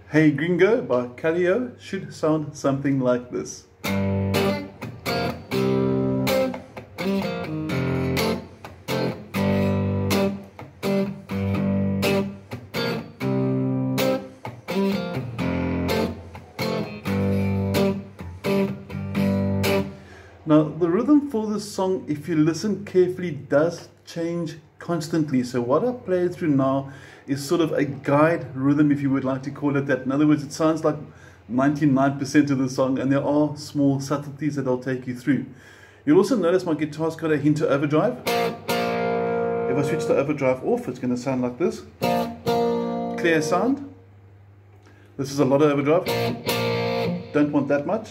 Hey Gringo by Kaleo should sound something like this. Now the rhythm for this song, if you listen carefully, does change constantly. So what I played through now is sort of a guide rhythm, if you would like to call it that. In other words, it sounds like 99% of the song, and there are small subtleties that I'll take you through. You'll also notice my guitar's got a hint of overdrive. If I switch the overdrive off, it's going to sound like this. Clear sound. This is a lot of overdrive. Don't want that much.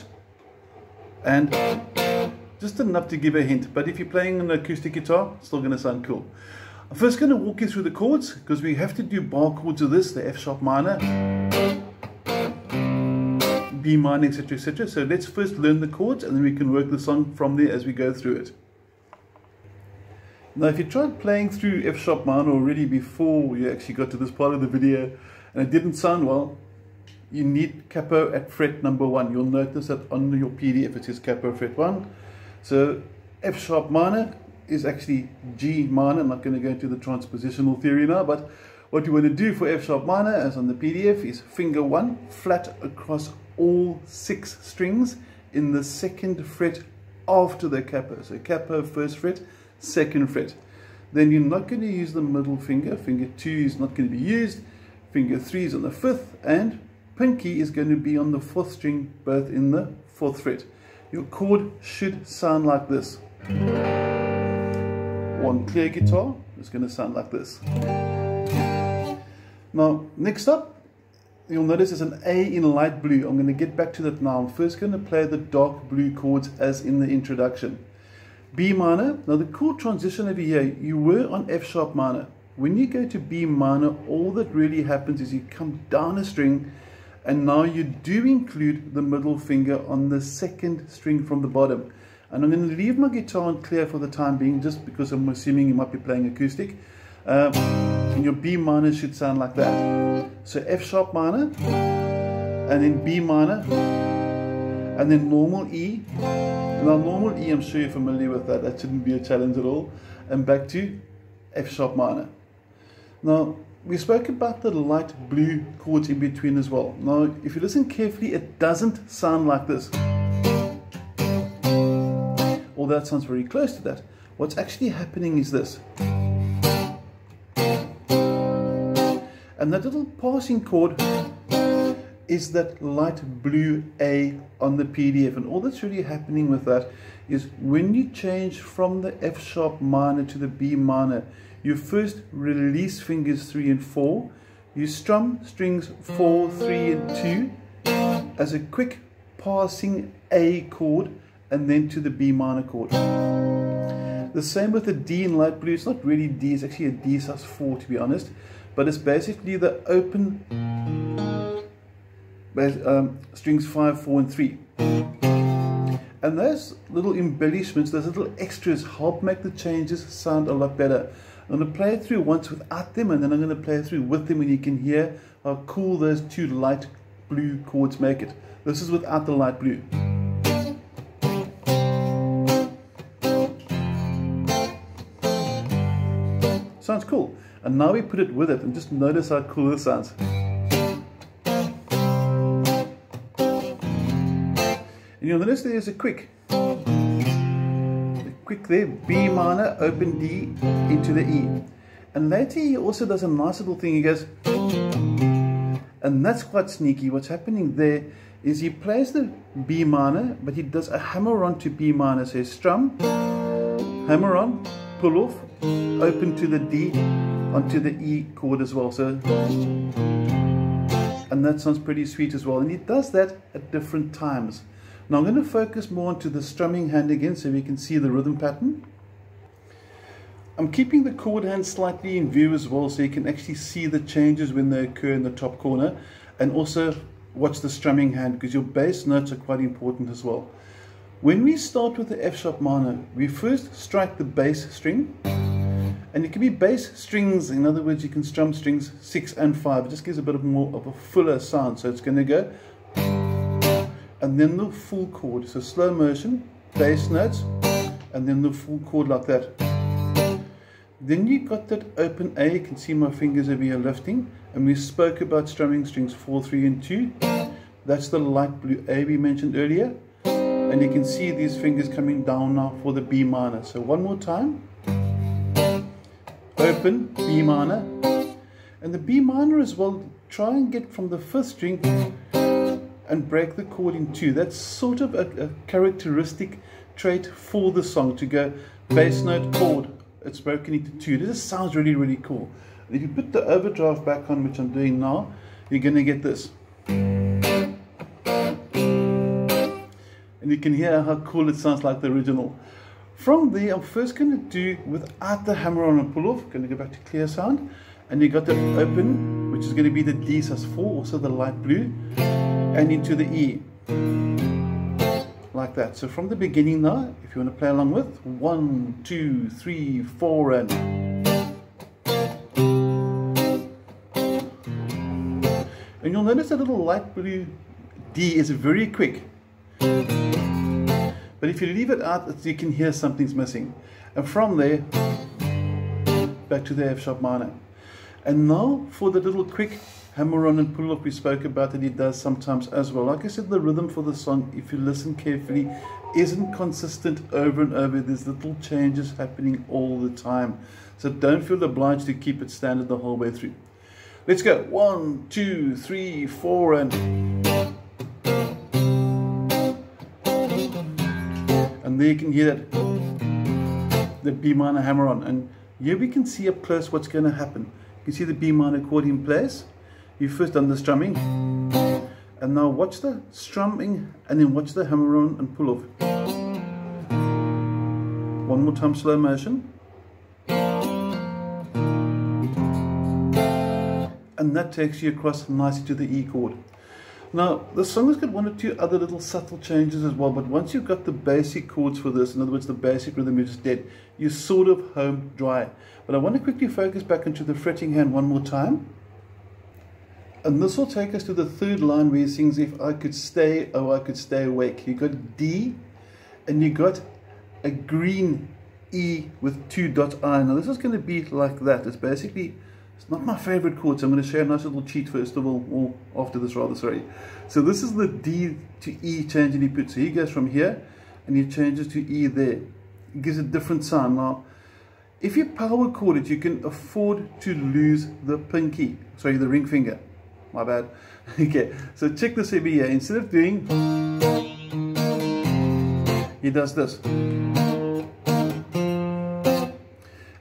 And just enough to give a hint, but if you're playing an acoustic guitar, it's still going to sound cool. I'm first going to walk you through the chords, because we have to do bar chords of this, the F sharp minor, B minor, etc, etc. So let's first learn the chords, and then we can work the song from there as we go through it. Now if you tried playing through F sharp minor already before you actually got to this part of the video, and it didn't sound well, you need capo at fret number 1. You'll notice that on your PDF it says capo fret 1. So F sharp minor is actually G minor. I'm not going to go into the transpositional theory now, but what you want to do for F sharp minor, as on the PDF, is finger 1 flat across all 6 strings in the 2nd fret after the capo. So capo 1st fret, 2nd fret. Then you're not going to use the middle finger. Finger 2 is not going to be used. Finger 3 is on the 5th, and pinky is going to be on the 4th string, both in the 4th fret. Your chord should sound like this. One clear guitar is going to sound like this. Now, next up, you'll notice there's an A in light blue. I'm going to get back to that now. I'm first going to play the dark blue chords as in the introduction. B minor. Now the chord transition over here, you were on F sharp minor. When you go to B minor, all that really happens is you come down a string, and now you do include the middle finger on the 2nd string from the bottom. And I'm going to leave my guitar on clear for the time being, just because I'm assuming you might be playing acoustic. And your B minor should sound like that. So F sharp minor, and then B minor, and then normal E. Now normal E, I'm sure you're familiar with that. That shouldn't be a challenge at all. And back to F sharp minor. Now, we spoke about the light blue chords in between as well. Now, if you listen carefully, it doesn't sound like this. Although that sounds very close to that. What's actually happening is this. And that little passing chord is that light blue A on the PDF. And all that's really happening with that is when you change from the F sharp minor to the B minor, you first release fingers 3 and 4. You strum strings 4, 3 and 2 as a quick passing A chord, and then to the B minor chord. The same with the D in light blue. It's not really D, it's actually a D sus4 to be honest, but it's basically the open strings 5, 4 and 3. And those little embellishments, those little extras help make the changes sound a lot better. I'm going to play it through once without them, and then I'm going to play it through with them, and you can hear how cool those 2 light blue chords make it. This is without the light blue. Sounds cool. And now we put it with it, and just notice how cool this sounds. And you'll notice there's a quick there, B minor, open D into the E. And later he also does a nice little thing, he goes, and that's quite sneaky. What's happening there is he plays the B minor, but he does a hammer on to B minor. So strum, hammer on, pull off, open to the D, onto the E chord as well. So, and that sounds pretty sweet as well. And he does that at different times. Now I'm going to focus more onto the strumming hand again, so we can see the rhythm pattern. I'm keeping the chord hand slightly in view as well, so you can actually see the changes when they occur in the top corner, and also watch the strumming hand, because your bass notes are quite important as well. When we start with the F sharp minor, we first strike the bass string, And it can be bass strings. In other words, you can strum strings 6 and 5. It just gives a bit more of a fuller sound. So it's going to go, and then the full chord. So slow motion, bass notes, and then the full chord like that. Then you got that open A. You can see my fingers over here lifting. And we spoke about strumming strings 4, 3, and 2. That's the light blue A we mentioned earlier. And you can see these fingers coming down now for the B minor. So one more time. Open, B minor. And the B minor as well, try and get from the 5th string and break the chord in 2. That's sort of a characteristic trait for the song, to go bass note, chord. It's broken into 2. This sounds really, really cool. And if you put the overdrive back on, which I'm doing now, you're going to get this. And you can hear how cool it sounds like the original. From there, I'm first going to do without the hammer on and pull off. Going to go back to clear sound. And you got the open, which is going to be the D sus4, also the light blue, and into the E. Like that. So from the beginning now, if you want to play along with, 1, 2, 3, 4, and you'll notice that little light blue D is very quick. But if you leave it out, you can hear something's missing. And from there, back to the F sharp minor. And now for the little quick hammer on and pull off we spoke about that he does sometimes as well. Like I said, the rhythm for the song, if you listen carefully, isn't consistent over and over. There's little changes happening all the time. So don't feel obliged to keep it standard the whole way through. Let's go. 1, 2, 3, 4, and there you can hear that, the B minor hammer on. And here we can see up close what's going to happen. You can see the B minor chord in place. You first done the strumming, and now watch the strumming and then watch the hammer on and pull off. One more time, slow motion. And that takes you across nicely to the E chord. Now, the song has got 1 or 2 other little subtle changes as well, but once you've got the basic chords for this, in other words, the basic rhythm is dead, you're sort of home dry. But I want to quickly focus back into the fretting hand one more time. And this will take us to the 3rd line where he sings, if I could stay, oh, I could stay awake. You got D, and you got a green E with 2 dot I. Now, this is going to be like that. It's basically, it's not my favorite chord, so I'm going to share a nice little cheat first of all, or after this rather, sorry. So this is the D to E change that he puts. So he goes from here, and he changes to E there. It gives a different sound. Now, if you power chord it, you can afford to lose the pinky, sorry, the ring finger. My bad. Okay, so check this over here. Instead of doing, he does this.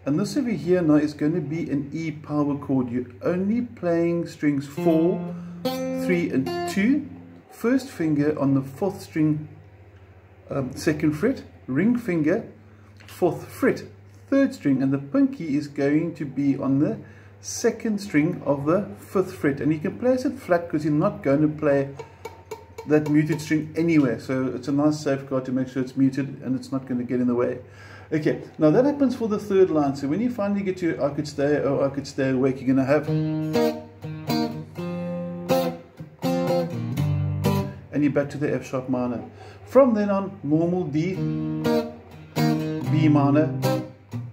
And this over here now is going to be an E power chord. You're only playing strings 4, 3, and 2. First finger on the 4th string, 2nd fret, ring finger, 4th fret, 3rd string, and the pinky is going to be on the 2nd string of the 5th fret. And you can place it flat because you're not going to play that muted string anywhere. So it's a nice safeguard to make sure it's muted and it's not going to get in the way. Okay, now that happens for the 3rd line. So when you finally get to I could stay, oh, I could stay awake, you're going to have, and you're back to the F sharp minor. From then on, normal D, B minor,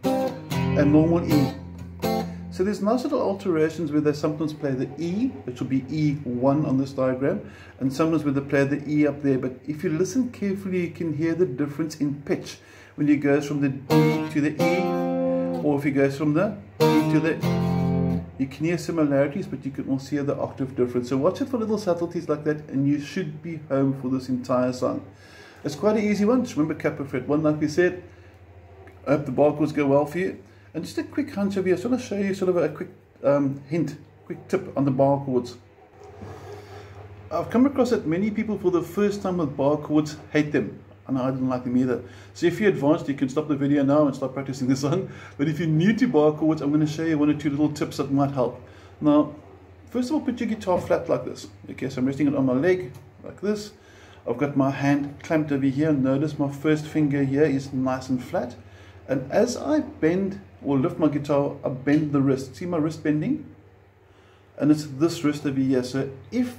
and normal E. So there's nice little alterations where they sometimes play the E, which will be E1 on this diagram, and sometimes where they play the E up there. But if you listen carefully, you can hear the difference in pitch when you go from the D to the E, or if you go from the E to the, you can hear similarities, but you can also hear the octave difference. So watch it for little subtleties like that, and you should be home for this entire song. It's quite an easy one. Just remember capo fret 1, like we said. I hope the bar chords go well for you. And just a quick hunch over here. I just want to show you sort of a quick hint, quick tip on the bar chords. I've come across that many people for the first time with bar chords hate them. And I didn't like them either. So if you're advanced, you can stop the video now and start practicing the song. But if you're new to bar chords, I'm going to show you 1 or 2 little tips that might help. Now, first of all, put your guitar flat like this. Okay, so I'm resting it on my leg like this. I've got my hand clamped over here. Notice my first finger here is nice and flat. And as I bend or lift my guitar, I bend the wrist. See my wrist bending? And it's this wrist over here. So if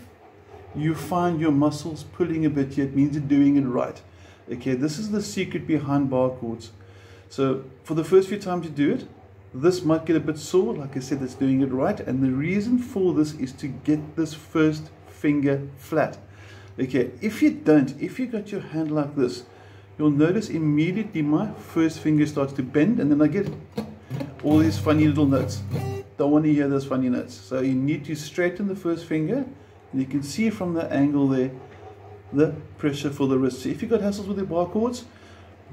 you find your muscles pulling a bit here, it means you're doing it right. Okay, this is the secret behind bar chords. So for the first few times you do it, this might get a bit sore. Like I said, it's doing it right. And the reason for this is to get this first finger flat. Okay, if you don't, if you got your hand like this, you'll notice immediately my first finger starts to bend, and then I get all these funny little notes. Don't want to hear those funny notes. So you need to straighten the first finger, and you can see from the angle there the pressure for the wrist. So if you've got hassles with your bar chords,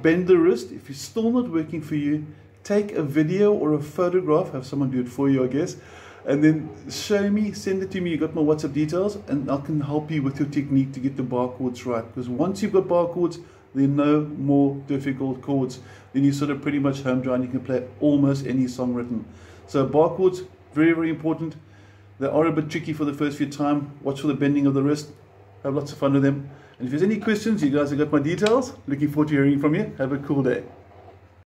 bend the wrist. If it's still not working for you, take a video or a photograph, have someone do it for you, I guess, and then show me, send it to me. You got my WhatsApp details, and I can help you with your technique to get the bar chords right. Because once you've got bar chords, there are no more difficult chords. Then you're sort of pretty much home dry and you can play almost any song written. So bar chords, very, very important. They are a bit tricky for the first few times. Watch for the bending of the wrist. Have lots of fun with them. And if there's any questions, you guys have got my details. Looking forward to hearing from you. Have a cool day.